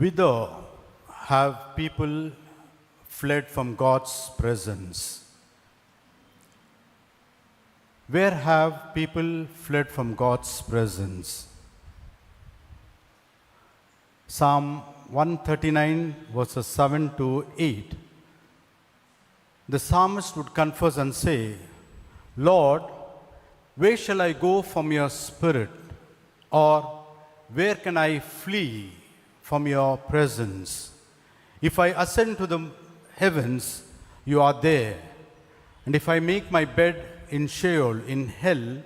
Whither have people fled from God's presence? Where have people fled from God's presence? Psalm 139 verses 7 to 8. The psalmist would confess and say, Lord, where shall I go from your spirit? Or where can I flee from your presence? If I ascend to the heavens, you are there. And if I make my bed in Sheol, in hell,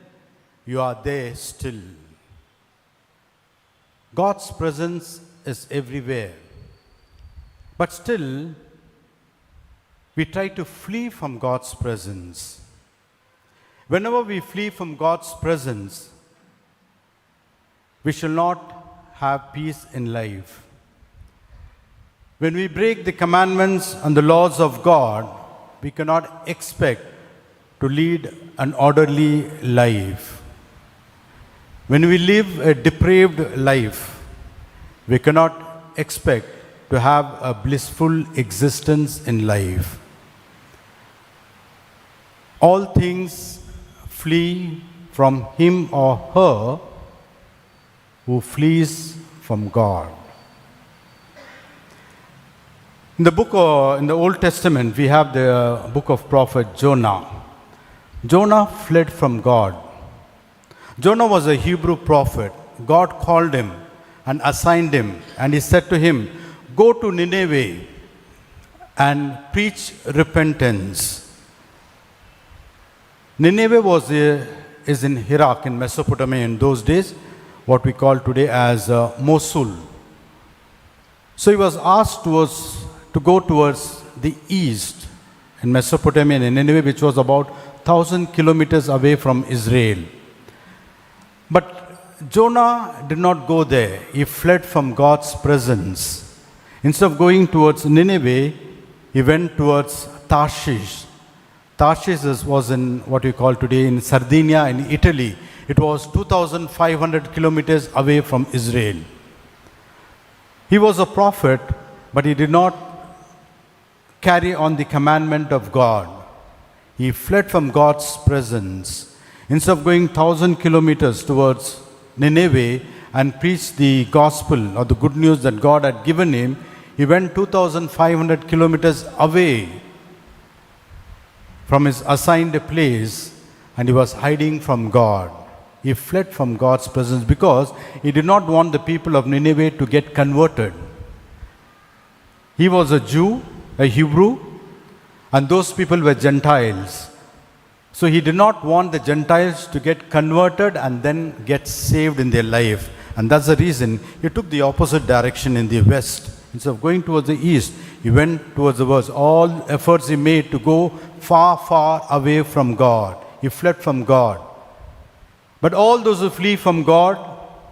you are there still. God's presence is everywhere. But still, we try to flee from God's presence. Whenever we flee from God's presence, we shall not have peace in life. When we break the commandments and the laws of God, we cannot expect to lead an orderly life. When we live a depraved life, we cannot expect to have a blissful existence in life. All things flee from him or her who flees from God. In the Old Testament, we have the book of prophet Jonah. Jonah fled from God. Jonah was a Hebrew prophet. God called him and assigned him, and he said to him, go to Nineveh and preach repentance. Nineveh is in Iraq, in Mesopotamia in those days, what we call today as Mosul. So he was asked to go towards the east in Mesopotamia and Nineveh, which was about 1,000 kilometers away from Israel. But Jonah did not go there. He fled from God's presence. Instead of going towards Nineveh, he went towards Tarshish. Tarshish was in what we call today in Sardinia in Italy. It was 2,500 kilometers away from Israel. He was a prophet, but he did not carry on the commandment of God. He fled from God's presence. Instead of going 1,000 kilometers towards Nineveh and preach the gospel or the good news that God had given him, he went 2,500 kilometers away from his assigned place, and he was hiding from God. He fled from God's presence because he did not want the people of Nineveh to get converted. He was a Jew, a Hebrew, and those people were Gentiles. So he did not want the Gentiles to get converted and then get saved in their life. And that's the reason he took the opposite direction in the west. Instead of going towards the east, he went towards the west. All efforts he made to go far, far away from God. He fled from God. But all those who flee from God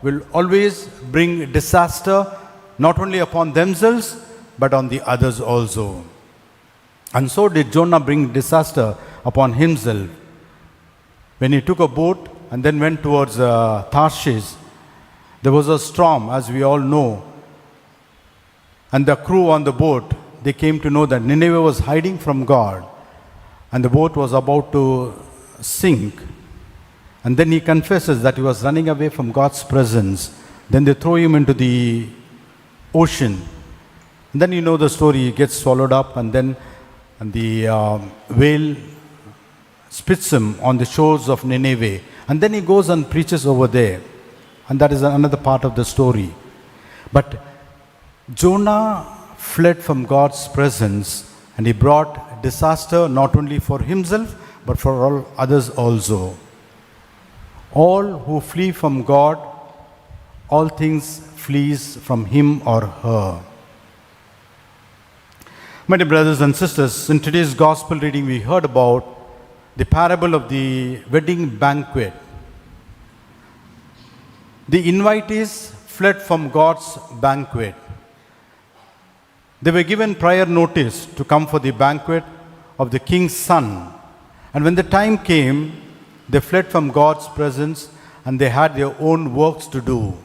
will always bring disaster, not only upon themselves, but on the others also. And so did Jonah bring disaster upon himself. When he took a boat and then went towards Tarshish, there was a storm, as we all know. And the crew on the boat, they came to know that Nineveh was hiding from God, and the boat was about to sink. And then he confesses that he was running away from God's presence. Then they throw him into the ocean. And then you know the story, he gets swallowed up, and then the whale spits him on the shores of Nineveh. And then he goes and preaches over there. And that is another part of the story. But Jonah fled from God's presence, and he brought disaster not only for himself, but for all others also. All who flee from God, all things flees from him or her. My dear brothers and sisters, in today's gospel reading we heard about the parable of the wedding banquet. The invitees fled from God's banquet. They were given prior notice to come for the banquet of the king's son. And when the time came, they fled from God's presence and they had their own works to do.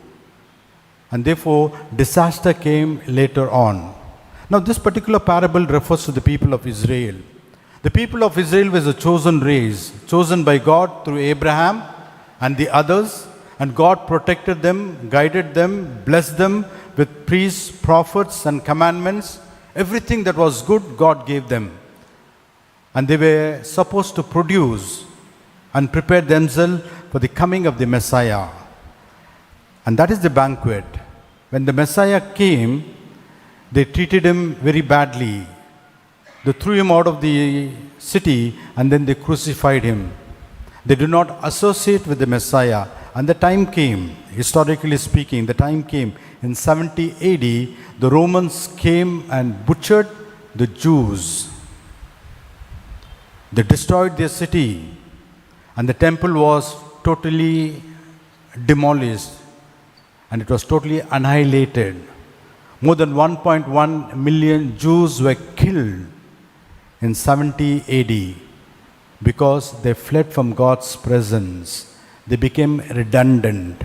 and therefore disaster came later on. Now, this particular parable refers to the people of Israel. The people of Israel was a chosen race, chosen by God through Abraham and the others, and God protected them, guided them, blessed them with priests, prophets, and commandments. Everything that was good, God gave them. And they were supposed to produce and prepare themselves for the coming of the Messiah. And that is the banquet. When the Messiah came, they treated him very badly. They threw him out of the city and then they crucified him. They did not associate with the Messiah. And the time came, historically speaking, the time came in 70 AD, the Romans came and butchered the Jews. They destroyed their city, and the temple was totally demolished, and it was totally annihilated. More than 1.1 million Jews were killed in 70 AD because they fled from God's presence. They became redundant.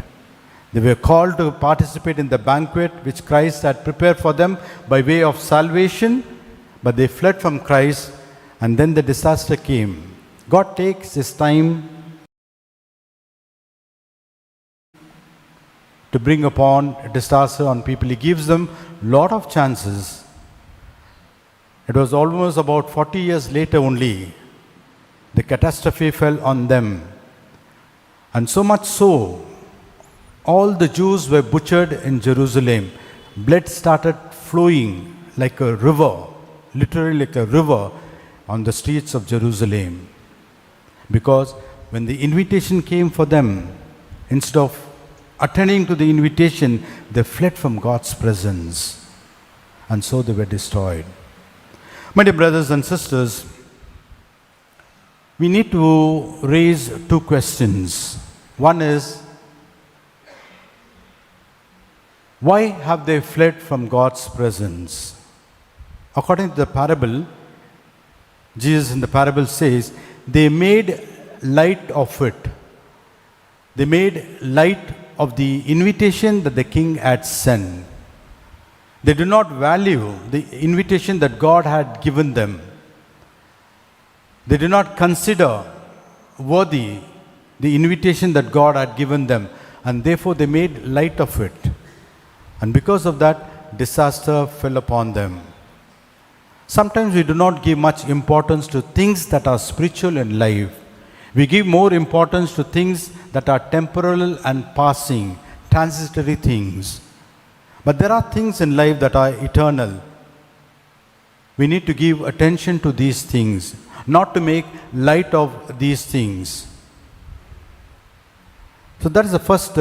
They were called to participate in the banquet which Christ had prepared for them by way of salvation, but they fled from Christ, and then the disaster came. God takes his time to bring upon a disaster on people. He gives them a lot of chances. It was almost about 40 years later only, the catastrophe fell on them. And so much so, all the Jews were butchered in Jerusalem. Blood started flowing like a river, literally like a river on the streets of Jerusalem. Because when the invitation came for them, instead of attending to the invitation, they fled from God's presence. And so they were destroyed. My dear brothers and sisters, we need to raise two questions. One is, why have they fled from God's presence? According to the parable, Jesus in the parable says, they made light of it. They made light of the invitation that the king had sent. They do not value the invitation that God had given them. They did not consider worthy the invitation that God had given them, and therefore they made light of it. And because of that, disaster fell upon them. Sometimes we do not give much importance to things that are spiritual in life. We give more importance to things that are temporal and passing, transitory things. But there are things in life that are eternal. We need to give attention to these things, not to make light of these things. So that is the first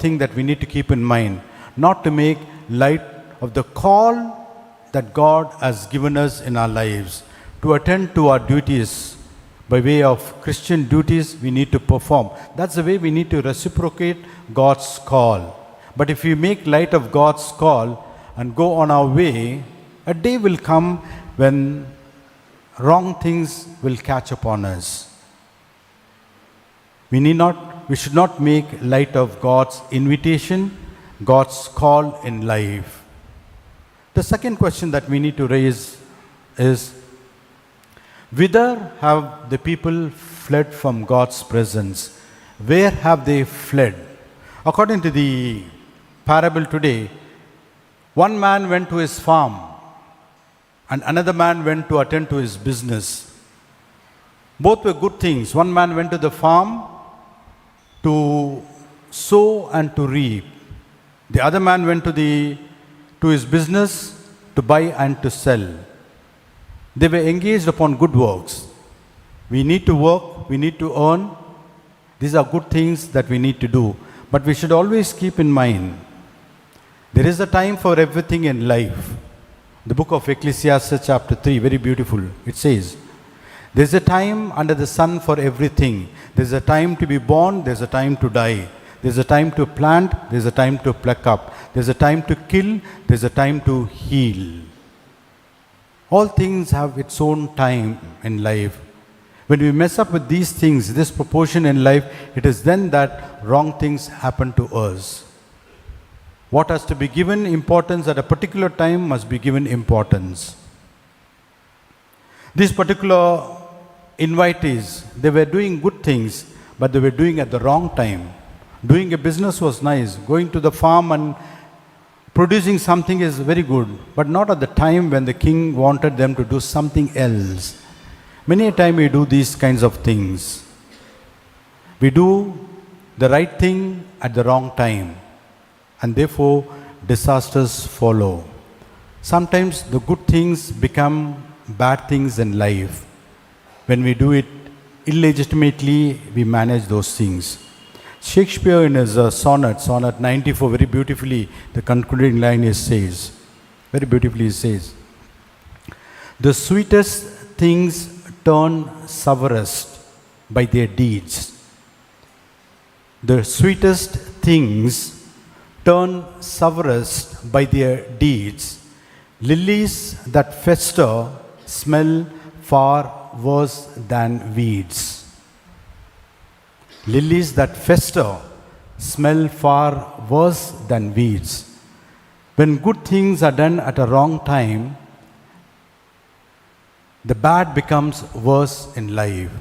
thing that we need to keep in mind, not to make light of the call that God has given us in our lives. To attend to our duties by way of Christian duties, we need to perform. That's the way we need to reciprocate God's call. But if we make light of God's call and go on our way, a day will come when wrong things will catch upon us. We should not make light of God's invitation, God's call in life. The second question that we need to raise is, whither have the people fled from God's presence? Where have they fled? According to the parable today, one man went to his farm and another man went to attend to his business. Both were good things. One man went to the farm to sow and to reap. The other man went to his business to buy and to sell. They were engaged upon good works. We need to work, we need to earn. These are good things that we need to do. But we should always keep in mind, there is a time for everything in life. The book of Ecclesiastes chapter 3, very beautiful. It says, there is a time under the sun for everything. There is a time to be born, there is a time to die. There is a time to plant, there is a time to pluck up. There is a time to kill, there is a time to heal. All things have its own time in life. When we mess up with these things, this proportion in life, it is then that wrong things happen to us. What has to be given importance at a particular time must be given importance. These particular invitees, they were doing good things, but they were doing at the wrong time. Doing a business was nice. Going to the farm and producing something is very good, but not at the time when the king wanted them to do something else. Many a time we do these kinds of things. We do the right thing at the wrong time, and therefore disasters follow. Sometimes the good things become bad things in life. When we do it illegitimately, we manage those things. Shakespeare in his sonnet 94, very beautifully, the concluding line very beautifully says, "The sweetest things turn sourest by their deeds. The sweetest things turn sourest by their deeds. Lilies that fester smell far worse than weeds." Lilies that fester smell far worse than weeds. When good things are done at a wrong time, the bad becomes worse in life.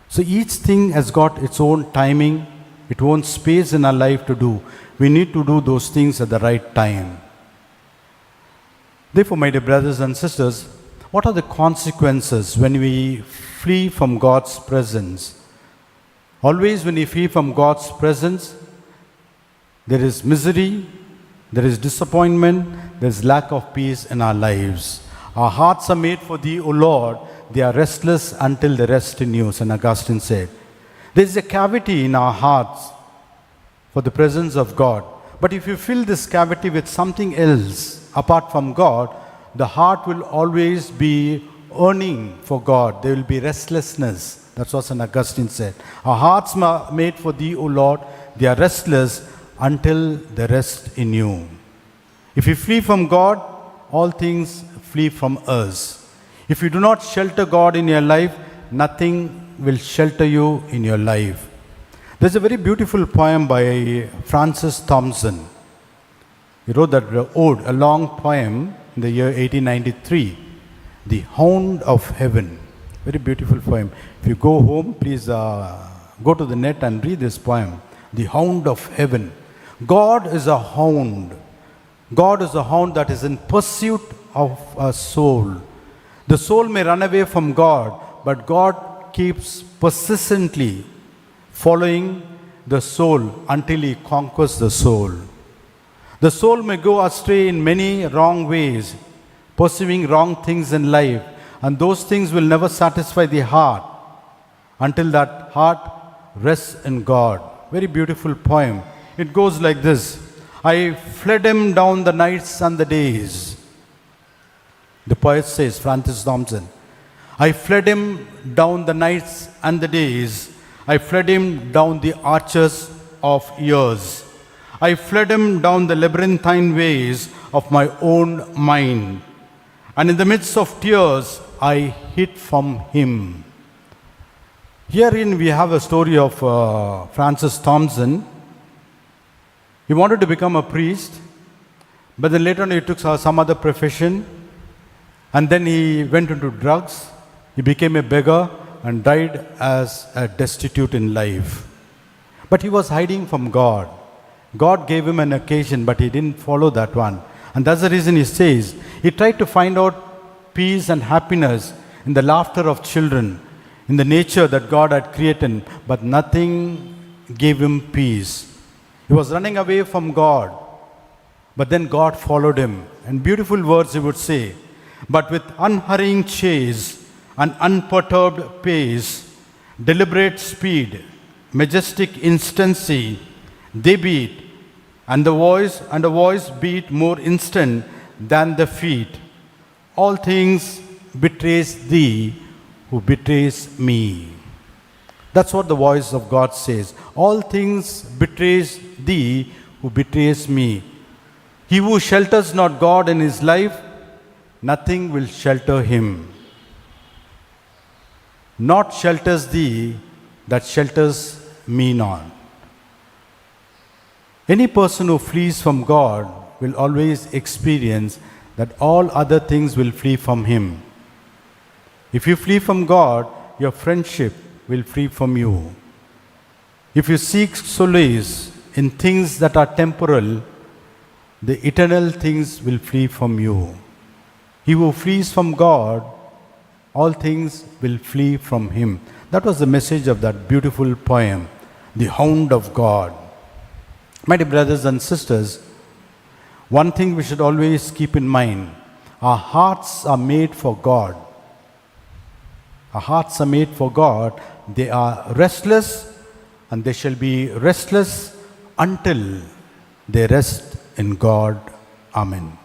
So each thing has got its own timing, its own space in our life to do. We need to do those things at the right time. Therefore, my dear brothers and sisters, what are the consequences when we flee from God's presence? Always when we flee from God's presence, there is misery, there is disappointment, there is lack of peace in our lives. Our hearts are made for Thee, O Lord. They are restless until they rest in You, St. Augustine said. There is a cavity in our hearts for the presence of God. But if you fill this cavity with something else apart from God, the heart will always be yearning for God. There will be restlessness. That's what St. Augustine said. Our hearts are made for Thee, O Lord. They are restless until they rest in You. If we flee from God, all things flee from us. If you do not shelter God in your life, nothing will shelter you in your life. There's a very beautiful poem by Francis Thompson. He wrote that ode, a long poem in the year 1893, The Hound of Heaven. Very beautiful poem. If you go home, please go to the net and read this poem. The Hound of Heaven. God is a hound. God is a hound that is in pursuit of a soul. The soul may run away from God, but God keeps persistently following the soul until He conquers the soul. The soul may go astray in many wrong ways, pursuing wrong things in life, and those things will never satisfy the heart until that heart rests in God. Very beautiful poem. It goes like this. I fled Him down the nights and the days. The poet says, Francis Thompson, I fled Him down the nights and the days. I fled Him down the arches of years. I fled Him down the labyrinthine ways of my own mind. And in the midst of tears, I hid from Him. Herein we have a story of Francis Thompson. He wanted to become a priest, but then later on he took some other profession, and then he went into drugs. He became a beggar and died as a destitute in life. But he was hiding from God. God gave him an occasion, but he didn't follow that one. And that's the reason he says, he tried to find out peace and happiness in the laughter of children, in the nature that God had created, but nothing gave him peace. He was running away from God, but then God followed him. And beautiful words he would say, but with unhurrying chase and unperturbed pace, deliberate speed, majestic instancy, they beat, and the voice beat more instant than the feet. All things betrays thee who betrays me. That's what the voice of God says. All things betrays thee who betrays me. He who shelters not God in his life, nothing will shelter him. Not shelters thee that shelters me not. Any person who flees from God will always experience that all other things will flee from him. If you flee from God, your friendship will flee from you. If you seek solace in things that are temporal, the eternal things will flee from you. He who flees from God, all things will flee from him. That was the message of that beautiful poem, The Hound of God. My dear brothers and sisters, one thing we should always keep in mind, our hearts are made for God. Our hearts are made for God. They are restless, and they shall be restless until they rest in God. Amen.